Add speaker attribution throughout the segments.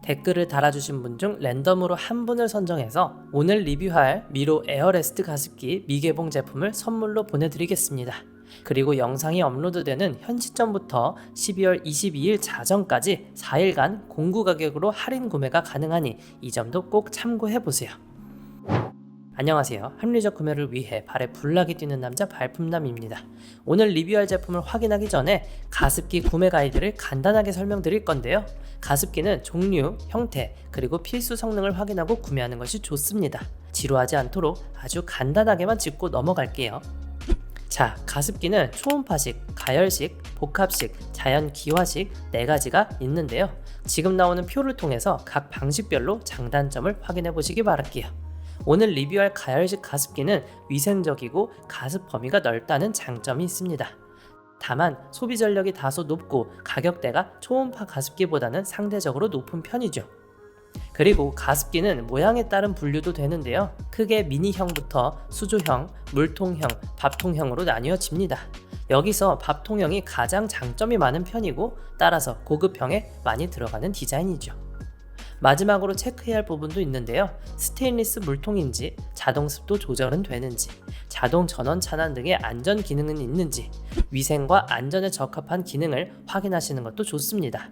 Speaker 1: 댓글을 달아주신 분 중 랜덤으로 한 분을 선정해서 오늘 리뷰할 미로 에어레스트 가습기 미개봉 제품을 선물로 보내드리겠습니다. 그리고 영상이 업로드되는 현 시점부터 12월 22일 자정까지 4일간 공구 가격으로 할인 구매가 가능하니 이 점도 꼭 참고해보세요. 안녕하세요. 합리적 구매를 위해 발에 불나게 뛰는 남자 발품남입니다. 오늘 리뷰할 제품을 확인하기 전에 가습기 구매 가이드를 간단하게 설명드릴 건데요. 가습기는 종류, 형태, 그리고 필수 성능을 확인하고 구매하는 것이 좋습니다. 지루하지 않도록 아주 간단하게만 짚고 넘어갈게요. 자, 가습기는 초음파식, 가열식, 복합식, 자연기화식 4가지가 있는데요. 지금 나오는 표를 통해서 각 방식별로 장단점을 확인해 보시기 바랄게요. 오늘 리뷰할 가열식 가습기는 위생적이고 가습 범위가 넓다는 장점이 있습니다. 다만 소비 전력이 다소 높고 가격대가 초음파 가습기보다는 상대적으로 높은 편이죠. 그리고 가습기는 모양에 따른 분류도 되는데요. 크게 미니형부터 수조형, 물통형, 밥통형으로 나뉘어집니다. 여기서 밥통형이 가장 장점이 많은 편이고 따라서 고급형에 많이 들어가는 디자인이죠. 마지막으로 체크해야 할 부분도 있는데요. 스테인리스 물통인지, 자동 습도 조절은 되는지, 자동 전원 차단 등의 안전 기능은 있는지, 위생과 안전에 적합한 기능을 확인하시는 것도 좋습니다.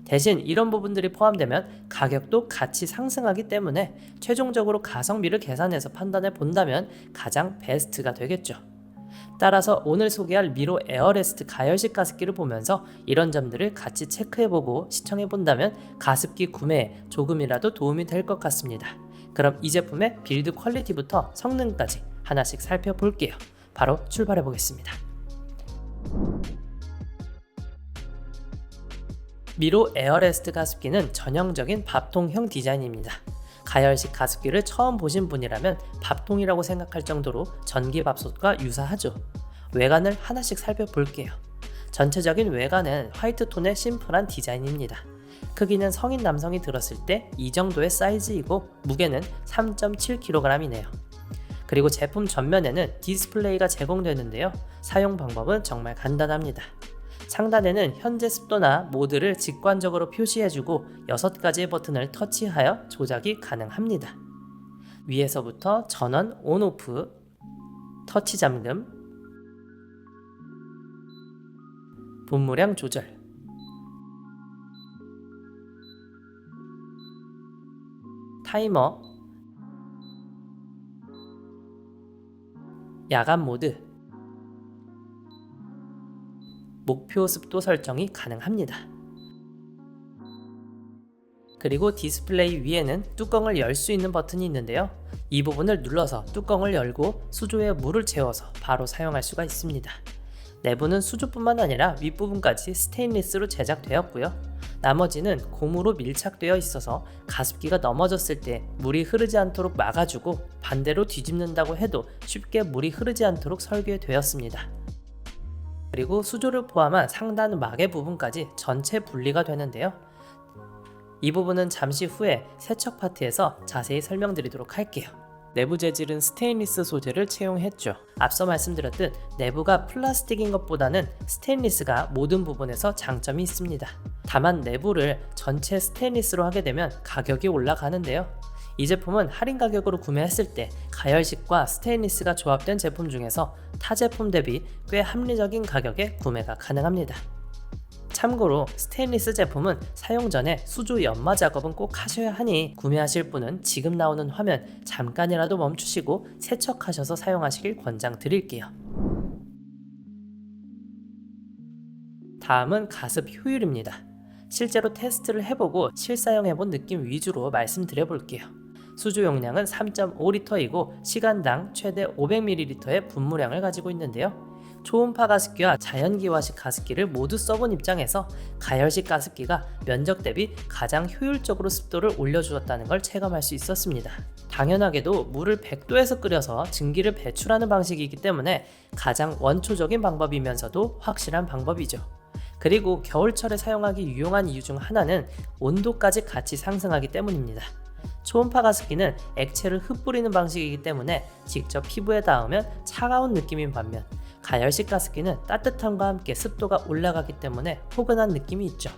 Speaker 1: 대신 이런 부분들이 포함되면 가격도 같이 상승하기 때문에 최종적으로 가성비를 계산해서 판단해 본다면 가장 베스트가 되겠죠. 따라서 오늘 소개할 미로 에어레스트 가열식 가습기를 보면서 이런 점들을 같이 체크해보고 시청해본다면 가습기 구매에 조금이라도 도움이 될 것 같습니다. 그럼 이 제품의 빌드 퀄리티부터 성능까지 하나씩 살펴볼게요. 바로 출발해보겠습니다. 미로 에어레스트 가습기는 전형적인 밥통형 디자인입니다. 가열식 가습기를 처음 보신 분이라면 밥통이라고 생각할 정도로 전기밥솥과 유사하죠. 외관을 하나씩 살펴볼게요. 전체적인 외관은 화이트톤의 심플한 디자인입니다. 크기는 성인 남성이 들었을 때 이 정도의 사이즈이고 무게는 3.7kg이네요. 그리고 제품 전면에는 디스플레이가 제공되는데요. 사용 방법은 정말 간단합니다. 상단에는 현재 습도나 모드를 직관적으로 표시해주고 6가지의 버튼을 터치하여 조작이 가능합니다. 위에서부터 전원 온오프, 터치 잠금, 분무량 조절, 타이머, 야간 모드, 목표 습도 설정이 가능합니다. 그리고 디스플레이 위에는 뚜껑을 열 수 있는 버튼이 있는데요. 이 부분을 눌러서 뚜껑을 열고 수조에 물을 채워서 바로 사용할 수가 있습니다. 내부는 수조뿐만 아니라 윗부분까지 스테인리스로 제작되었고요. 나머지는 고무로 밀착되어 있어서 가습기가 넘어졌을 때 물이 흐르지 않도록 막아주고 반대로 뒤집는다고 해도 쉽게 물이 흐르지 않도록 설계되었습니다. 그리고 수조를 포함한 상단 마개 부분까지 전체 분리가 되는데요. 이 부분은 잠시 후에 세척 파트에서 자세히 설명드리도록 할게요. 내부 재질은 스테인리스 소재를 채용했죠. 앞서 말씀드렸듯 내부가 플라스틱인 것보다는 스테인리스가 모든 부분에서 장점이 있습니다. 다만 내부를 전체 스테인리스로 하게 되면 가격이 올라가는데요. 이 제품은 할인 가격으로 구매했을 때 가열식과 스테인리스가 조합된 제품 중에서 타 제품 대비 꽤 합리적인 가격에 구매가 가능합니다. 참고로 스테인리스 제품은 사용 전에 수조 연마 작업은 꼭 하셔야 하니 구매하실 분은 지금 나오는 화면 잠깐이라도 멈추시고 세척하셔서 사용하시길 권장드릴게요. 다음은 가습 효율입니다. 실제로 테스트를 해보고 실사용해본 느낌 위주로 말씀드려볼게요. 수조 용량은 3.5L이고 시간당 최대 500ml의 분무량을 가지고 있는데요. 초음파 가습기와 자연기화식 가습기를 모두 써본 입장에서 가열식 가습기가 면적 대비 가장 효율적으로 습도를 올려주었다는 걸 체감할 수 있었습니다. 당연하게도 물을 100도에서 끓여서 증기를 배출하는 방식이기 때문에 가장 원초적인 방법이면서도 확실한 방법이죠. 그리고 겨울철에 사용하기 유용한 이유 중 하나는 온도까지 같이 상승하기 때문입니다. 초음파 가습기는 액체를 흩뿌리는 방식이기 때문에 직접 피부에 닿으면 차가운 느낌인 반면 가열식 가습기는 따뜻함과 함께 습도가 올라가기 때문에 포근한 느낌이 있죠.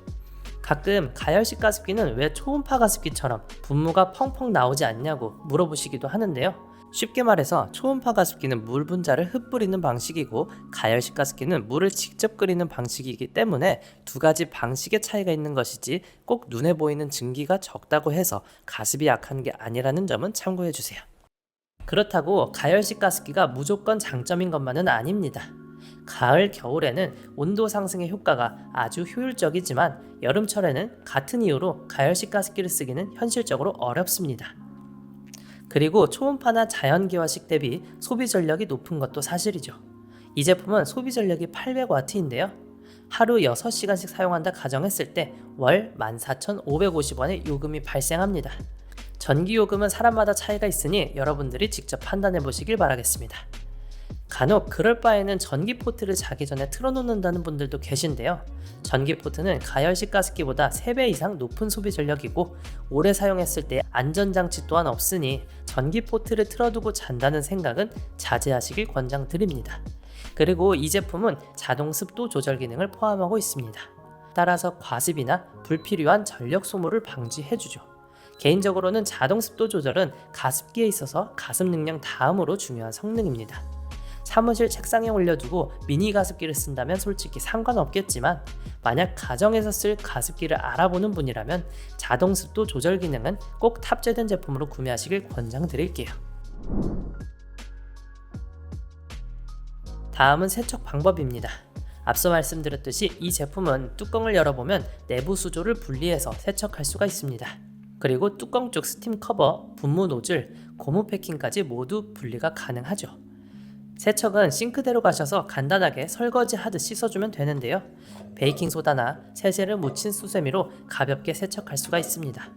Speaker 1: 가끔 가열식 가습기는 왜 초음파 가습기처럼 분무가 펑펑 나오지 않냐고 물어보시기도 하는데요. 쉽게 말해서 초음파 가습기는 물 분자를 흩뿌리는 방식이고 가열식 가습기는 물을 직접 끓이는 방식이기 때문에 두 가지 방식의 차이가 있는 것이지 꼭 눈에 보이는 증기가 적다고 해서 가습이 약한 게 아니라는 점은 참고해 주세요. 그렇다고 가열식 가습기가 무조건 장점인 것만은 아닙니다. 가을, 겨울에는 온도 상승의 효과가 아주 효율적이지만 여름철에는 같은 이유로 가열식 가습기를 쓰기는 현실적으로 어렵습니다. 그리고 초음파나 자연기화식 대비 소비 전력이 높은 것도 사실이죠. 이 제품은 소비 전력이 800W인데요. 하루 6시간씩 사용한다 가정했을 때 월 14,550원의 요금이 발생합니다. 전기요금은 사람마다 차이가 있으니 여러분들이 직접 판단해 보시길 바라겠습니다. 간혹 그럴 바에는 전기포트를 자기 전에 틀어놓는다는 분들도 계신데요. 전기포트는 가열식 가습기보다 3배 이상 높은 소비 전력이고 오래 사용했을 때 안전장치 또한 없으니 전기포트를 틀어두고 잔다는 생각은 자제하시길 권장드립니다. 그리고 이 제품은 자동 습도 조절 기능을 포함하고 있습니다. 따라서 과습이나 불필요한 전력 소모를 방지해주죠. 개인적으로는 자동 습도 조절은 가습기에 있어서 가습 능력 다음으로 중요한 성능입니다. 사무실 책상에 올려두고 미니 가습기를 쓴다면 솔직히 상관없겠지만 만약 가정에서 쓸 가습기를 알아보는 분이라면 자동 습도 조절 기능은 꼭 탑재된 제품으로 구매하시길 권장드릴게요. 다음은 세척 방법입니다. 앞서 말씀드렸듯이 이 제품은 뚜껑을 열어보면 내부 수조를 분리해서 세척할 수가 있습니다. 그리고 뚜껑 쪽 스팀 커버, 분무 노즐, 고무 패킹까지 모두 분리가 가능하죠. 세척은 싱크대로 가셔서 간단하게 설거지하듯 씻어주면 되는데요. 베이킹소다나 세제를 묻힌 수세미로 가볍게 세척할 수가 있습니다.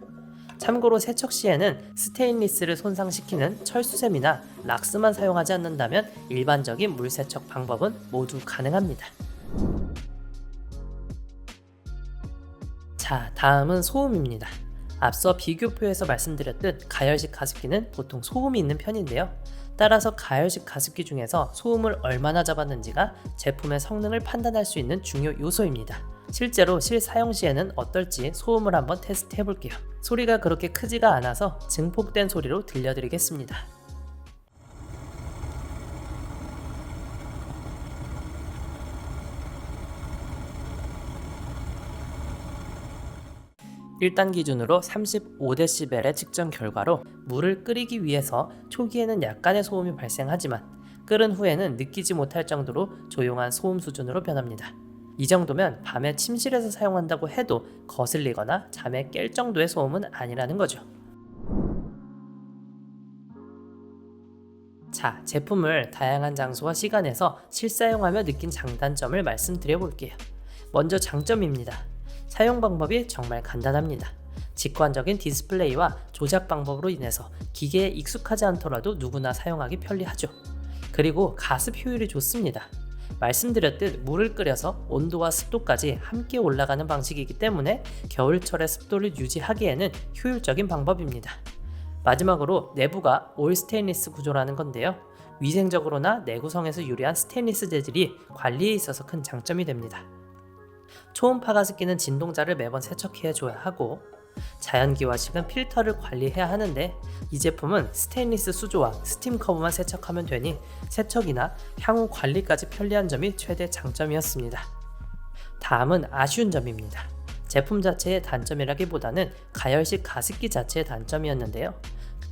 Speaker 1: 참고로 세척 시에는 스테인리스를 손상시키는 철수세미나 락스만 사용하지 않는다면 일반적인 물세척 방법은 모두 가능합니다. 자, 다음은 소음입니다. 앞서 비교표에서 말씀드렸듯 가열식 가습기는 보통 소음이 있는 편인데요. 따라서 가열식 가습기 중에서 소음을 얼마나 잡았는지가 제품의 성능을 판단할 수 있는 중요 요소입니다. 실제로 실사용 시에는 어떨지 소음을 한번 테스트 해볼게요. 소리가 그렇게 크지가 않아서 증폭된 소리로 들려드리겠습니다. 일단 기준으로 35dB의 측정 결과로 물을 끓이기 위해서 초기에는 약간의 소음이 발생하지만 끓은 후에는 느끼지 못할 정도로 조용한 소음 수준으로 변합니다. 이 정도면 밤에 침실에서 사용한다고 해도 거슬리거나 잠에 깰 정도의 소음은 아니라는 거죠. 자, 제품을 다양한 장소와 시간에서 실사용하며 느낀 장단점을 말씀드려볼게요. 먼저 장점입니다. 사용 방법이 정말 간단합니다. 직관적인 디스플레이와 조작 방법으로 인해서 기계에 익숙하지 않더라도 누구나 사용하기 편리하죠. 그리고 가습 효율이 좋습니다. 말씀드렸듯 물을 끓여서 온도와 습도까지 함께 올라가는 방식이기 때문에 겨울철에 습도를 유지하기에는 효율적인 방법입니다. 마지막으로 내부가 올 스테인리스 구조라는 건데요. 위생적으로나 내구성에서 유리한 스테인리스 재질이 관리에 있어서 큰 장점이 됩니다. 초음파 가습기는 진동자를 매번 세척해 줘야 하고 자연기화식은 필터를 관리해야 하는데 이 제품은 스테인리스 수조와 스팀 커브만 세척하면 되니 세척이나 향후 관리까지 편리한 점이 최대 장점이었습니다. 다음은 아쉬운 점입니다. 제품 자체의 단점이라기보다는 가열식 가습기 자체의 단점이었는데요.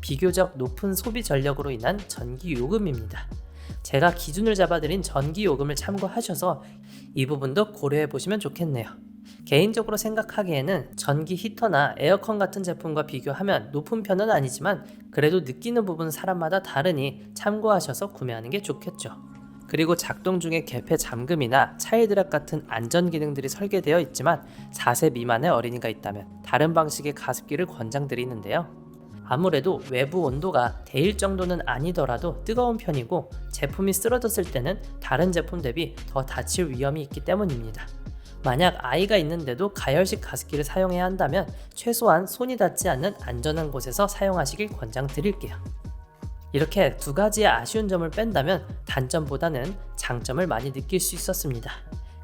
Speaker 1: 비교적 높은 소비 전력으로 인한 전기 요금입니다. 제가 기준을 잡아드린 전기 요금을 참고하셔서 이 부분도 고려해 보시면 좋겠네요. 개인적으로 생각하기에는 전기 히터나 에어컨 같은 제품과 비교하면 높은 편은 아니지만 그래도 느끼는 부분은 사람마다 다르니 참고하셔서 구매하는 게 좋겠죠. 그리고 작동 중에 개폐 잠금이나 차일드랍 같은 안전 기능들이 설계되어 있지만 4세 미만의 어린이가 있다면 다른 방식의 가습기를 권장드리는데요. 아무래도 외부 온도가 데일 정도는 아니더라도 뜨거운 편이고 제품이 쓰러졌을 때는 다른 제품 대비 더 다칠 위험이 있기 때문입니다. 만약 아이가 있는데도 가열식 가습기를 사용해야 한다면 최소한 손이 닿지 않는 안전한 곳에서 사용하시길 권장드릴게요. 이렇게 두 가지의 아쉬운 점을 뺀다면 단점보다는 장점을 많이 느낄 수 있었습니다.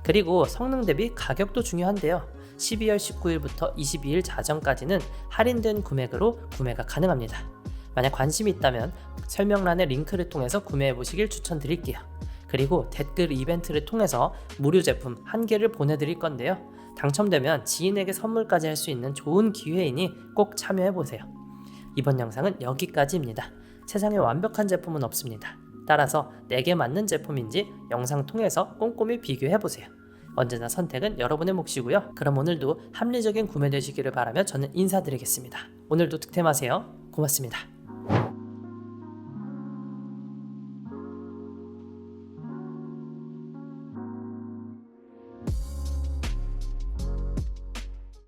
Speaker 1: 그리고 성능 대비 가격도 중요한데요. 12월 19일부터 22일 자정까지는 할인된 금액으로 구매가 가능합니다. 만약 관심이 있다면 설명란의 링크를 통해서 구매해 보시길 추천드릴게요. 그리고 댓글 이벤트를 통해서 무료 제품 1개를 보내드릴 건데요. 당첨되면 지인에게 선물까지 할 수 있는 좋은 기회이니 꼭 참여해 보세요. 이번 영상은 여기까지입니다. 세상에 완벽한 제품은 없습니다. 따라서 내게 맞는 제품인지 영상 통해서 꼼꼼히 비교해 보세요. 언제나 선택은 여러분의 몫이고요. 그럼 오늘도 합리적인 구매 되시기를 바라며 저는 인사드리겠습니다. 오늘도 득템하세요. 고맙습니다.